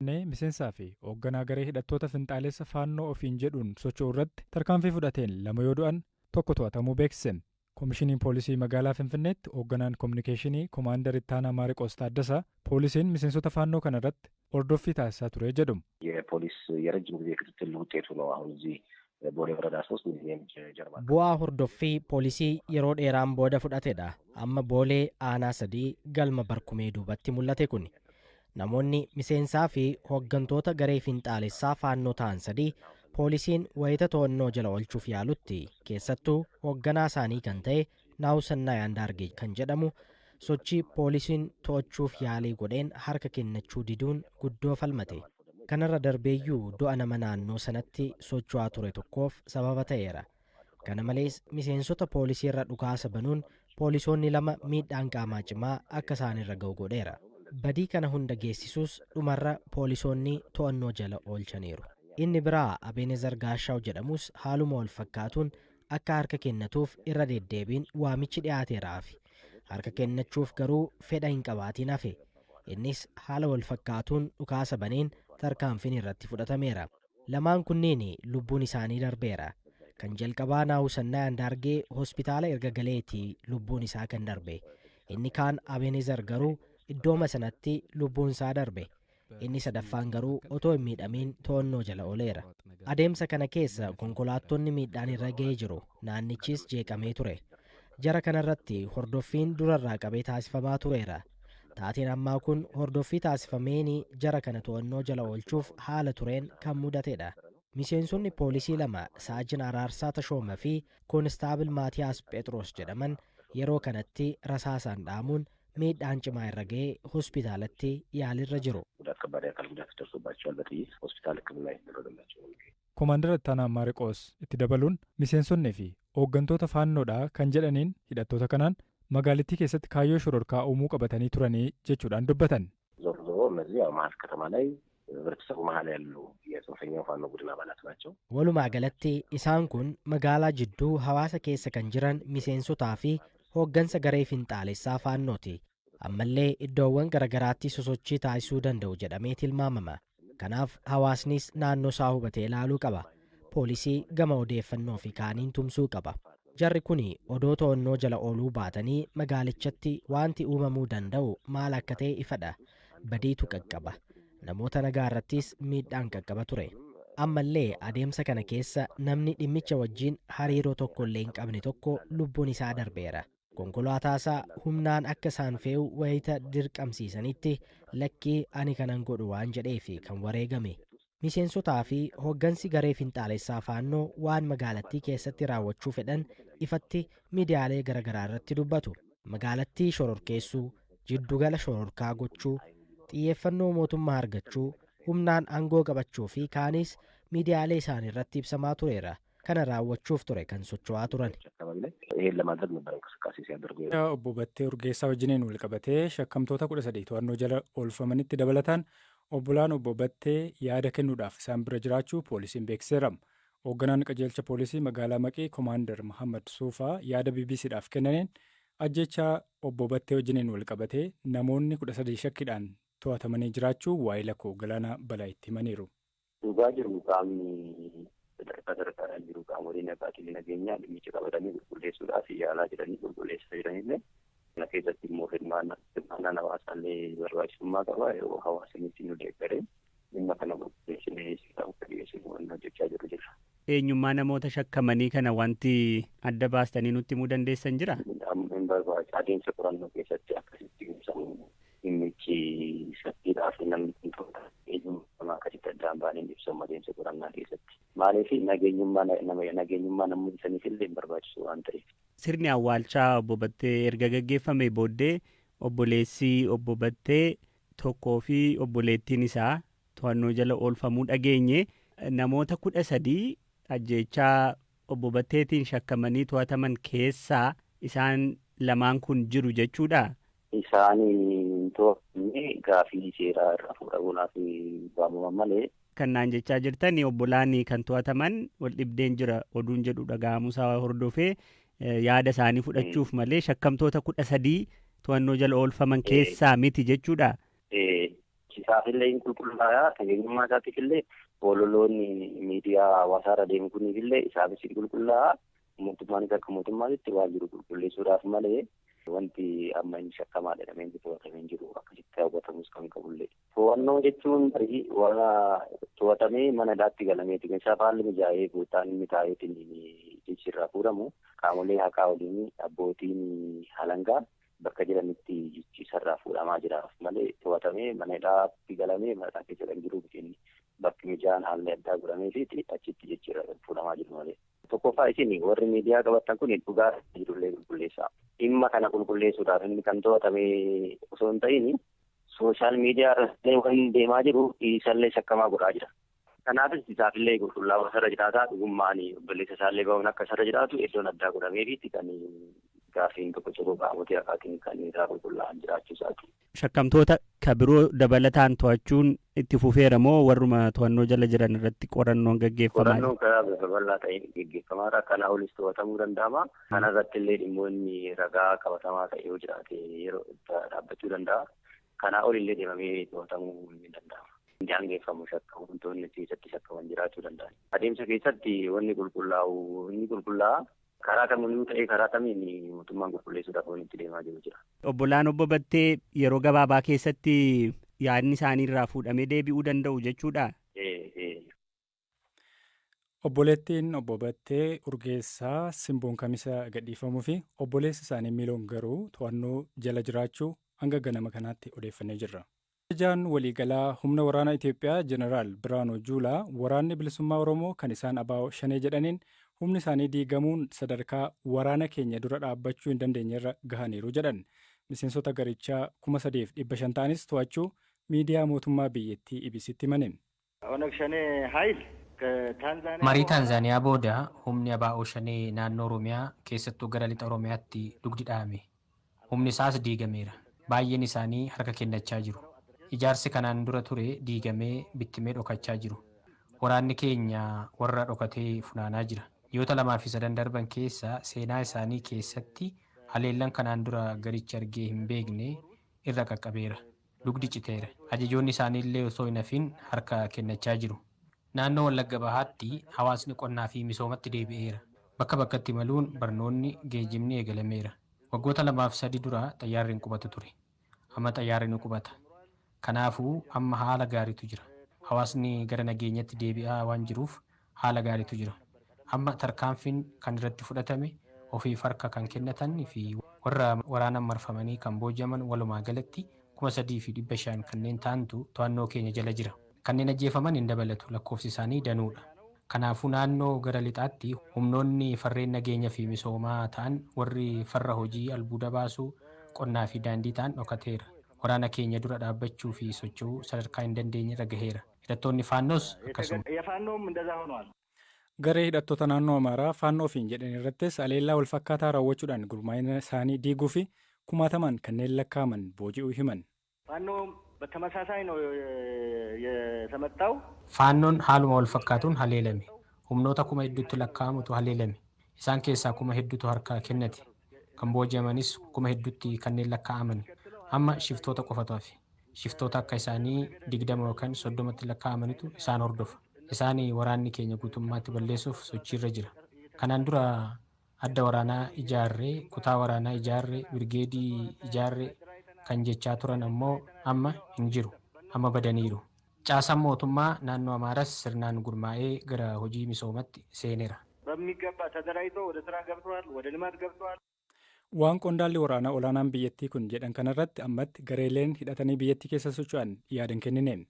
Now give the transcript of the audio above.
Miseensaa fi hoogganaa garee hidhattoota finxaalessa faannoo ofiin jedhuun socho'u irratti tarkaanfii fudhateen 2 yoo du'an tokko to'atamuu beeksise. Koomishiniin poolisii magaalaa Finfinneetti hoogganaan kominikeeshinii Koomaandar Ittaanaa Maariqoos Taaddasaa poolisiin miseensota faannoo kana irratti hordoffii taasisaa ture jedhu. የፖሊስ የረጅም ጊዜ ክትትል ውጤቱ ነው አሁን እዚህ ቦሌ ወረዳ 3 ሚሊዮን ጀርባ bu'aa hordoffii poolisii yeroo dheeraan booda fudhatedha. Amma boolee aanaa 3 galma barkumee duubatti mul'ate kun namoonni miseensaa fi hooggantoota garee finxaalessaa faannoo ta'an 3 poolisiin wayita to'annoo jala oolchuuf yaalutti keessattuu hoogganaa isaanii kan ta'e Naawusannaa Yaandaargee kan jedhamu sochii poolisiin to'achuuf yaalii godheen harka kennachuu diduun guddoo falmate. Kanarra darbeeyyuu du'a nama naannoo sanatti socho'aa ture tokkoof sababa ta'eera. Kana malees miseensota poolisii irra dhukaasa banuun poolisoonni 2 miidhaan qaamaa cimaa akka isaanirra ga'u godheera. Badii kana hunda geessisuus dhumarra poolisoonni to'annoo jala oolchaniiru. Inni biraa Abeenezar Gaashaw jedhamus haaluma wal fakkaatuun akka harka kennatuuf irra deddeebiin waamichi dhiyaateeraaf. Harka kennachuuf garuu fedha hin qabaatiin hafe. Innis haala wal fakkaatuun dhukaasa baneen tarkaanfiin irratti fudhatameera. Lamaan kunniin lubbuun isaanii darbeera. Kan jalqabaa Naawusannaa Yaandaargee hospitaala erga galeetii lubbuun isaa kan darbe. Inni kaan Abeenezar garuu iddooma sanatti lubbuun isaa darbe. Inni sadaffaan garuu otoo hin miidhamiin to'annoo jala ooleera. Adeemsa kana keessa konkolaattonni miidhaan irra ga'ee jiru. Naannichis jeeqamee ture. Jara kanarratti hordoffiin durarraa qabee taasifamaa tureera. Taateen ammaa kun hordoffii taasifameen jara kana to'annoo jala oolchuuf haala tureen kan mudatedha. Miseensonni poolisii 2 Saajin Araarsaa Tashooma fi Koonistaabil Maatiyaas Phexros jedhaman yeroo kanatti rasaasaan dhaamuun miidhaan cimaa irra ga'ee hospitaalatti yaalirra jiru. Koomaandar Ittaanaa Maariqoos itti dabaluun miseensonnii fi hooggantoota faannoodhaa kan jedhaniin hidhattoota kanaan magaalittii keessatti kaayyoo shororkaa uumuu qabatanii turanii jechuudhaan dubbatan. ዞሮ ዞሮ እነዚህ ያው መሀል ከተማ ላይ ህብረተሰቡ መሀል ያሉ የጽንፈኛው ፋኖ ቡድን አባላት ናቸው። Walumaa galatti isaan kun magaalaa jidduu hawaasa keessa kan jiran miseensotaa fi hooggansa garee finxaalessaa faannooti. Ammallee iddoowwan garagaraatti sosochii taasisuu danda'u jedhamee tilmaamama. Kanaaf hawaasnis naannoo isaa hubatee ilaaluu qaba. Poolisii gama odeeffannoo fi kaaniin tumsuu qaba. Jarri kun odoo to'annoo jala ooluu baatanii magaalichatti wanti uumamuu danda'u maal akka ta'e ifadha. Badiitu qaqqaba. Namoota nagaa irrattis miidhaan qaqqaba ture. Ammallee adeemsa kana keessa namni dhimmicha wajjin hariiroo tokko illee hin qabne tokko lubbuun isaa darbeera. Konkolaataasaa humnaan akka isaan fe'u wayita dirqamsiisanitti lakkii ani kanan godhu waan jedheef kan wareegame. Miseensotaa fi hooggansi garee finxaalessaa faannoo waan magaalattii keessatti raawwachuu fedhan ifatti miidiyaalee garaagaraa irratti dubbatu. Magaalattii shororkeessuu, jiddugala shororkaa gochuu, xiyyeeffannoo mootummaa argachuu, humnaan aangoo qabachuu fi kaanis miidiyaalee isaanii irratti ibsamaa tureera. Kana raawwachuuf ture kan socho'aa turan. Obbo Battee Urgeessaa wajjiniin wal qabatee shakkamtoota 13 to'annoo jala oolfamanitti dabalataan obbolaan obbo Battee yaada kennuudhaaf isaan bira jiraachuu poolisiin beeksiseera. Hoogganaan qajeelcha poolisii magaalaa Maqii Koomaandar Muhammad Suufaa yaada BBCdhaaf kennaniin ajjechaa obbo Battee wajjiniin wal qabatee namoonni 13 shakkiidhaan to'atamanii jiraachuu waa'ee lakkoo Galaanaa Balaayitti himaniiru. Dhugaa jiru qaamni sadarkaa jiru qaamoleen abbaatiin nageenyaa dhimmicha qabatanii qulqulleessuudhaaf yaalaa jiranii qulqulleessaa jiranillee kana keessatti immoo hirmaannaan hawaasaallee barbaachisummaa qaba. Yeroo hawaasanitti nu deeggaree dhimma kana qulqulleessinee akka dhiyeessinu waan hojjechaa jiru jira. Eenyummaa namoota shakkamanii kana wanti adda baastanii nutti himuu dandeessan jira? Hin barbaachisu adeemsa qorannoo keessatti akkasitti ibsamu dhimmichi sakkiidhaaf namni kun to'ata. Eenyummaa akkasitti addaan baaneen ibsamu adeemsa qorannaa keessatti. Maaliif nageenyummaa namoonni saniif illee hin barbaachisu waan ta'eef. Sirni awwaalchaa obbo Battee erga gaggeeffame booddee obboleessi obbo Battee tokkoo fi obboleettiin isaa to'annoo jala oolfamuu dhageenye. Namoota 13 ajjechaa obbo Batteetiin shakkamanii to'ataman keessaa isaan lamaan kun jiru jechuudha. Isaan to'atamne gaafii seeraa irraa fuudhamuudhaaf waamaman malee. Kan naan jechaa jirtan obbolaan kan to'ataman wal dhibdeen jira oduun jedhu dhaga'amuusaa hordofee yaada isaanii fudhachuuf malee shakkamtoota 13 to'annoo jala oolfaman keessaa miti jechuudha. isaafillee hin qulqullaa'aa eenyummaa isaatiif illee ololoonni miidiyaa hawaasaarra deemu kuniifillee isaafis hin qulqullaa'aa mootummaanis akka mootummaatitti waan jiru qulqulleessuudhaaf malee wanti amma inni shakkamaa jedhamee to'atamee jiru akkasitti hawwatamus kan qabullee. To'annoo jechuun waan to'atamee mana hidhaatti galameeti. Meeshaa haalli mijaa'ee guutaan inni taa'eetiin jechirraa fuudhamu qaamolee haqaa waliin abbootiin alangaa bakka jiranitti jechisarraa fuudhamaa jiraaf malee to'atamee mana hidhaatti galamee mana hidhaa keessa kan jiru bakki mijaan haalli addaa godhameefi achitti jechirra fuudhamaa jiru malee. Tokkoffaa isin warri miidiyaa qabattan kun dhugaa jirullee qulqulleessaa. Dhimma kana qulqulleessuudhaaf inni kan to'atame osoo hin ta'in sooshaal miidiyaa irratti waan deemaa jiru isallee shakkamaa godhaa jira. Kanaafis isaafillee qulqullaa'uu sarara jiraataa dhugummaan obboleessa isaallee ba'uun akka sarara jiraatu iddoon addaa godhameefi kan gaaffiin tokko qaamotii akkaatiin kan irraa qulqullaa'an jiraachuu isaati. Shakkamtoota kan biroo dabalataan to'achuun itti fufeera moo warruma to'annoo jala jiran irratti qorannoon gaggeeffamaa? Qorannoon karaa bifa bal'aa ta'een gaggeeffamaadha. Kanaa olis to'atamuu danda'ama. Kana irratti illee dhimmoonni ragaa qabatamaa ta'e yoo jiraate yeroo dhaabbachuu danda'a. Kanaa olillee deemamee to'atamuu ni danda'ama. Daangeffamu shakkamu wantoonni keessatti shakkaman jiraachuu danda'an. Adeemsa keessatti wanni qulqullaa'a. Karaa kamiyyuu ta'ee karaa kamiin mootummaan qulqulleessuudhaaf waan itti deemaa jiru jira. Obbolaan obbo Battee yeroo gabaabaa keessatti yaadni isaanii irraa fuudhamee deebi'uu danda'u jechuudha. Obboleettiin obbo Battee Urgeessaa Simboon Kamisa gadhiifamuu fi obboleessi isaanii Miiloon garuu to'annoo jala jiraachuu hanga ganama kanaatti odeeffannee jirra. Ajajaan waliigalaa humna waraanaa Itoophiyaa Jeneraal Biraanuu Juulaa waraanni bilisummaa Oromoo kan isaan ABO shanee jedhaniin humni isaanii diigamuun sadarkaa waraana keenya dura dhaabbachuu hin dandeenyerra gahaniiru jedhan. Miseensota garichaa 3,500 ta'anis to'achuu miidiyaa mootummaa biyyattii IBC'tti himaniin. Marii Taanzaaniyaa booda humni ABO shanee naannoo Oromiyaa keessattuu gara lixa Oromiyaatti dugdi dha'ame. Humni isaas diigameera. Baay'een isaanii harka kennachaa jiru. Ijaarsi kanaan dura ture diigamee bittimee dhokachaa jiru. Waraanni keenya warra dhokatee funaanaa jira. Yoota 2 fi 3 darban keessa seenaa isaanii keessatti haleellan kanaan dura garichi argee hin beekne irra qaqqabeera. Dugdi citeera. Ajajoonni isaanii illee osoo hin hafin harka kennachaa jiru. Naannoo Wallagga Bahaatti hawaasni qonnaa fi misoomatti deebi'eera. Bakka bakkatti maluun barnoonni geejjibni eegalameera. Waggoota 2 fi 3 dura xayyaarri hin qubatu ture. Amma xayyaarri ni qubata. Kanaafuu amma haala gaariitu jira. Hawaasni gara nageenyatti deebi'aa waan jiruuf haala gaariitu jira. Amma tarkaanfiin kan irratti fudhatame ofiif harka kan kennatan fi warra waraanaan marfamanii kan booji'aman walumaa galatti 3,500 kanneen ta'antu to'annoo keenya jala jira. Kanneen ajjeefaman hin dabalatu, lakkoofsi isaanii danuudha. Kanaafuu naannoo gara lixaatti humnoonni farreen nageenya fi misoomaa ta'an warri farra hojii albuuda baasuu qonnaa fi daandii ta'an dhokateera. Waraana keenya dura dhaabbachuu fi socho'uu sadarkaa hin dandeenye irra gaheera. Hidhattoonni faannoos akkasuma. Garee hidhattoota naannoo Amaaraa faannoo ofiin jedhan irrattis aleellaa wal fakkaataa raawwachuudhaan gurmaa'ina isaanii diiguu fi kumaataman kanneen lakkaa'aman booji'uu himan. Faannoon haaluma wal fakkaatuun haleelame. Humnoota 1,000tti lakkaa'amutu haleelame. Isaan keessaa 1,000tu harka kennate. Kan booji'amanis 1,000tti kanneen lakkaa'aman. Amma shiftoota qofatu hafe. Shiftoota akka isaanii 20 yookaan 30tti lakkaa'amanitu isaan hordofa. Isaan waraanni keenya guutummaatti balleessuuf sochiirra jira. Kanaan dura adda waraanaa ijaarree, kutaa waraanaa ijaarree, birgeedii ijaarree kan jechaa turan ammoo amma hin jiru. Amma badaniiru. Caasaan mootummaa naannoo Amaaras sirnaan gurmaa'ee gara hojii misoomatti seeneera. Waan qondaalli waraanaa olaanaan biyyattii kun jedhan kanarratti ammatti gareeleen hidhatanii biyyattii keessa socho'an yaadan kennineen.